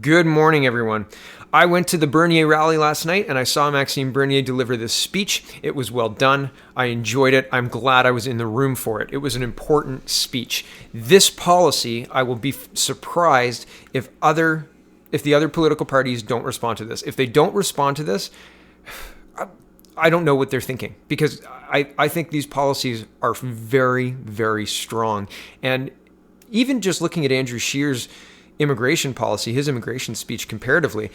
Good morning, everyone. I went to the Bernier rally last night and I saw Maxime Bernier deliver this speech. It was well done. I enjoyed it. I'm glad I was in the room for it. It was an important speech. This policy, I will be surprised if the other political parties don't respond to this. If they don't respond to this, I don't know what they're thinking, because I think these policies are very, very strong. And even just looking at Andrew Scheer's immigration policy, his immigration speech comparatively,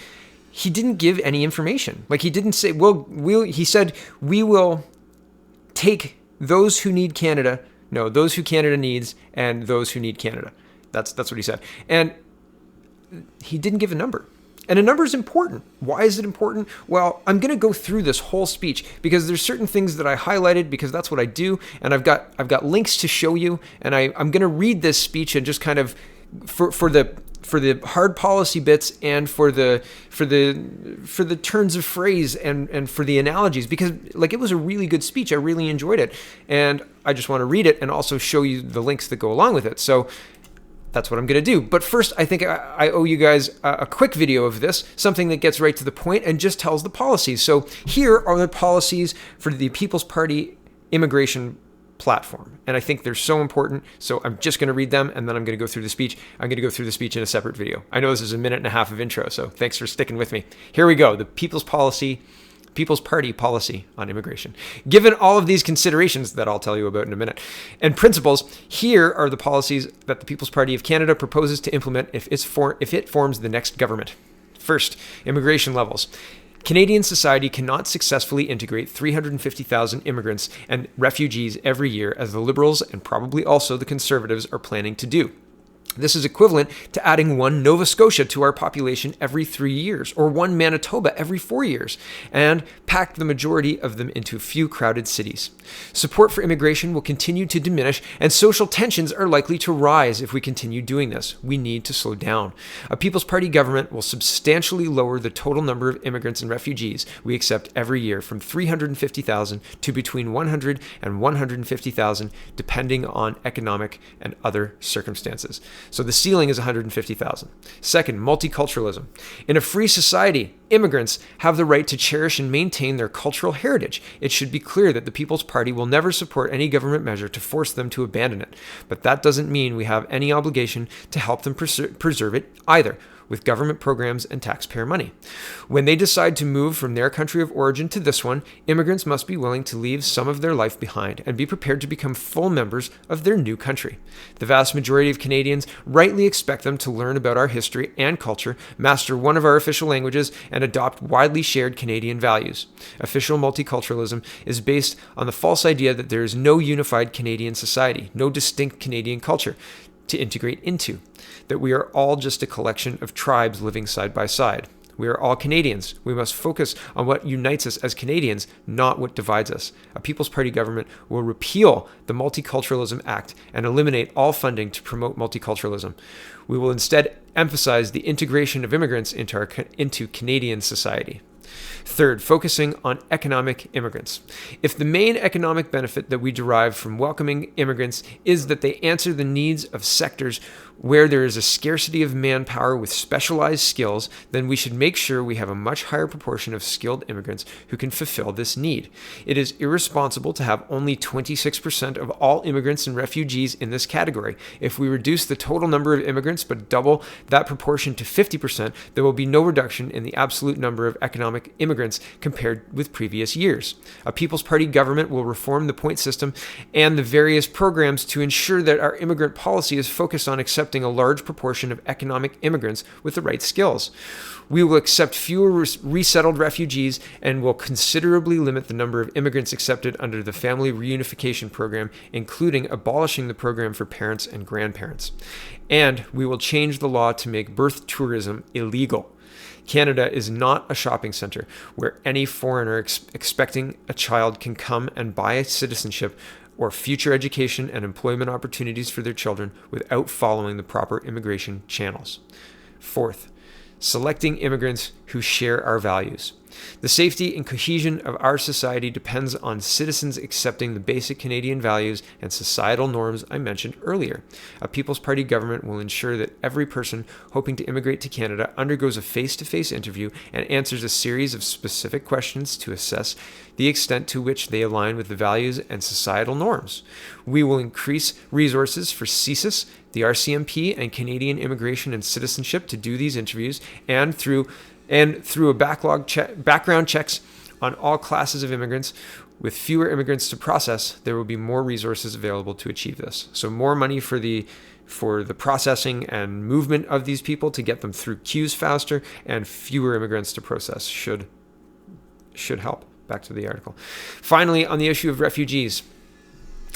he didn't give any information. Like, he didn't say, he said, we will take those who need Canada, those who Canada needs, and those who need Canada. That's what he said. And he didn't give a number. And a number is important. Why is it important? Well, I'm going to go through this whole speech because there's certain things that I highlighted because that's what I do. And I've got links to show you. And I'm going to read this speech and just kind of for the hard policy bits and for the turns of phrase and for the analogies, because it was a really good speech. I really enjoyed it. And I just want to read it and also show you the links that go along with it. So that's what I'm going to do. But first, I think I owe you guys a quick video of this, something that gets right to the point and just tells the policies. So here are the policies for the People's Party immigration platform. And I think they're so important. So I'm just going to read them and then I'm going to go through the speech. I'm going to go through the speech in a separate video. I know this is a minute and a half of intro, so thanks for sticking with me. Here we go. The People's Party policy on immigration. Given all of these considerations that I'll tell you about in a minute and principles, here are the policies that the People's Party of Canada proposes to implement if it forms the next government. First, immigration levels. Canadian society cannot successfully integrate 350,000 immigrants and refugees every year as the Liberals and probably also the Conservatives are planning to do. This is equivalent to adding one Nova Scotia to our population every 3 years, or one Manitoba every 4 years, and pack the majority of them into a few crowded cities. Support for immigration will continue to diminish, and social tensions are likely to rise if we continue doing this. We need to slow down. A People's Party government will substantially lower the total number of immigrants and refugees we accept every year from 350,000 to between 100 and 150,000, depending on economic and other circumstances. So the ceiling is 150,000. Second, multiculturalism. In a free society, immigrants have the right to cherish and maintain their cultural heritage. It should be clear that the People's Party will never support any government measure to force them to abandon it. But that doesn't mean we have any obligation to help them preserve it either, with government programs and taxpayer money. When they decide to move from their country of origin to this one, immigrants must be willing to leave some of their life behind and be prepared to become full members of their new country. The vast majority of Canadians rightly expect them to learn about our history and culture, master one of our official languages, and adopt widely shared Canadian values. Official multiculturalism is based on the false idea that there is no unified Canadian society, no distinct Canadian culture to integrate into, that we are all just a collection of tribes living side by side. We are all Canadians. We must focus on what unites us as Canadians, not what divides us. A People's Party government will repeal the Multiculturalism Act and eliminate all funding to promote multiculturalism. We will instead emphasize the integration of immigrants into Canadian society. Third, focusing on economic immigrants. If the main economic benefit that we derive from welcoming immigrants is that they answer the needs of sectors where there is a scarcity of manpower with specialized skills, then we should make sure we have a much higher proportion of skilled immigrants who can fulfill this need. It is irresponsible to have only 26% of all immigrants and refugees in this category. If we reduce the total number of immigrants but double that proportion to 50%, there will be no reduction in the absolute number of economic immigrants compared with previous years. A People's Party government will reform the point system and the various programs to ensure that our immigrant policy is focused on accepting a large proportion of economic immigrants with the right skills. We will accept fewer resettled refugees and will considerably limit the number of immigrants accepted under the Family Reunification Program, including abolishing the program for parents and grandparents. And we will change the law to make birth tourism illegal. Canada is not a shopping center where any foreigner expecting a child can come and buy citizenship or future education and employment opportunities for their children without following the proper immigration channels. Fourth, selecting immigrants who share our values. The safety and cohesion of our society depends on citizens accepting the basic Canadian values and societal norms I mentioned earlier. A People's Party government will ensure that every person hoping to immigrate to Canada undergoes a face-to-face interview and answers a series of specific questions to assess the extent to which they align with the values and societal norms. We will increase resources for CSIS, the RCMP, and Canadian Immigration and Citizenship to do these interviews, and through a background checks on all classes of immigrants. With fewer immigrants to process, there will be more resources available to achieve this. So more money for the processing and movement of these people to get them through queues faster, and fewer immigrants to process should help. Back to the article. Finally, on the issue of refugees,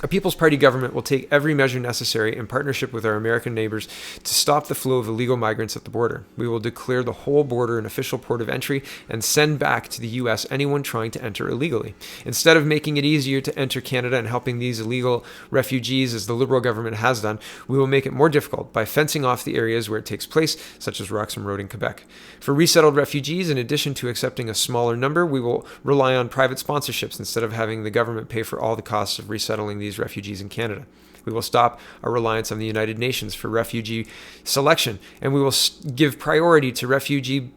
a People's Party government will take every measure necessary in partnership with our American neighbors to stop the flow of illegal migrants at the border. We will declare the whole border an official port of entry and send back to the U.S. anyone trying to enter illegally. Instead of making it easier to enter Canada and helping these illegal refugees, as the Liberal government has done, we will make it more difficult by fencing off the areas where it takes place, such as Roxham Road in Quebec. For resettled refugees, in addition to accepting a smaller number, we will rely on private sponsorships instead of having the government pay for all the costs of resettling these refugees in Canada. We will stop our reliance on the United Nations for refugee selection, and we will give priority to refugees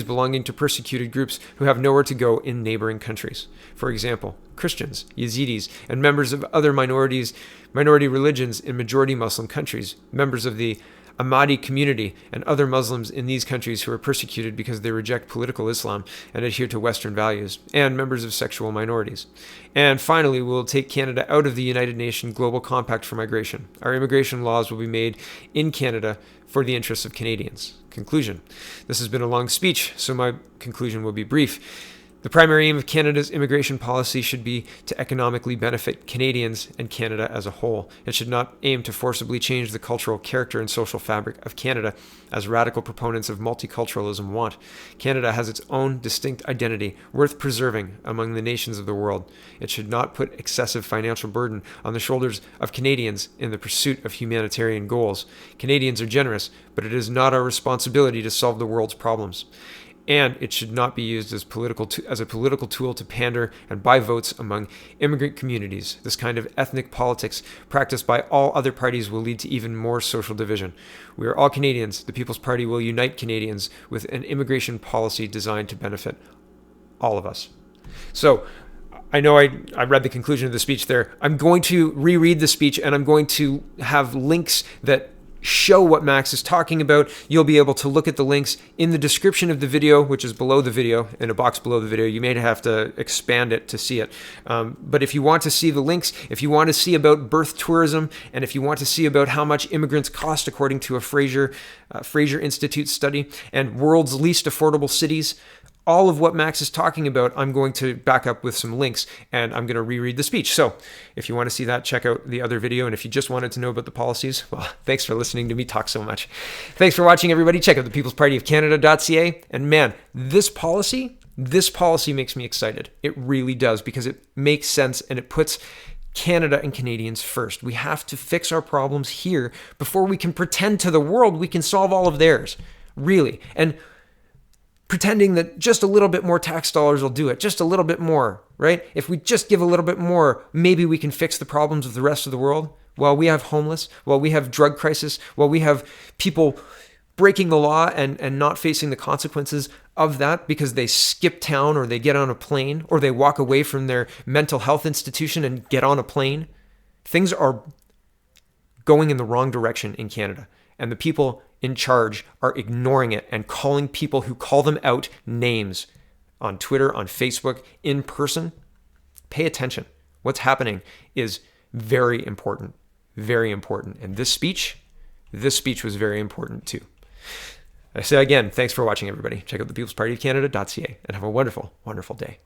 belonging to persecuted groups who have nowhere to go in neighboring countries. For example, Christians, Yazidis, and members of other minority religions in majority Muslim countries, members of the Ahmadi community, and other Muslims in these countries who are persecuted because they reject political Islam and adhere to Western values, and members of sexual minorities. And finally, we will take Canada out of the United Nations Global Compact for Migration. Our immigration laws will be made in Canada for the interests of Canadians. Conclusion. This has been a long speech, so my conclusion will be brief. The primary aim of Canada's immigration policy should be to economically benefit Canadians and Canada as a whole. It should not aim to forcibly change the cultural character and social fabric of Canada, as radical proponents of multiculturalism want. Canada has its own distinct identity, worth preserving among the nations of the world. It should not put excessive financial burden on the shoulders of Canadians in the pursuit of humanitarian goals. Canadians are generous, but it is not our responsibility to solve the world's problems. And it should not be used as a political tool to pander and buy votes among immigrant communities. This kind of ethnic politics practiced by all other parties will lead to even more social division. We are all Canadians. The People's Party will unite Canadians with an immigration policy designed to benefit all of us. So, I know I read the conclusion of the speech there. I'm going to reread the speech, and I'm going to have links that show what Max is talking about. You'll be able to look at the links in the description of the video, which is below the video, in a box below the video. You may have to expand it to see it. But if you want to see the links, if you want to see about birth tourism, and if you want to see about how much immigrants cost according to a Fraser Institute study, and world's least affordable cities, all of what Max is talking about, I'm going to back up with some links, and I'm going to reread the speech. So if you want to see that, check out the other video. And if you just wanted to know about the policies, well, thanks for listening to me talk so much. Thanks for watching, everybody. Check out the People's Party of Canada.ca. And man, this policy makes me excited. It really does, because it makes sense and it puts Canada and Canadians first. We have to fix our problems here before we can pretend to the world we can solve all of theirs. Really. And pretending that just a little bit more tax dollars will do it, just a little bit more, right? If we just give a little bit more, maybe we can fix the problems of the rest of the world. While we have homeless, while we have drug crisis, while we have people breaking the law and not facing the consequences of that because they skip town, or they get on a plane, or they walk away from their mental health institution and get on a plane. Things are going in the wrong direction in Canada, and the people in charge are ignoring it and calling people who call them out names on Twitter, on Facebook, in person. Pay attention. What's happening is very important, very important. And this speech was very important too. I say again, thanks for watching, everybody. Check out the People's Party of Canada.ca and have a wonderful, wonderful day.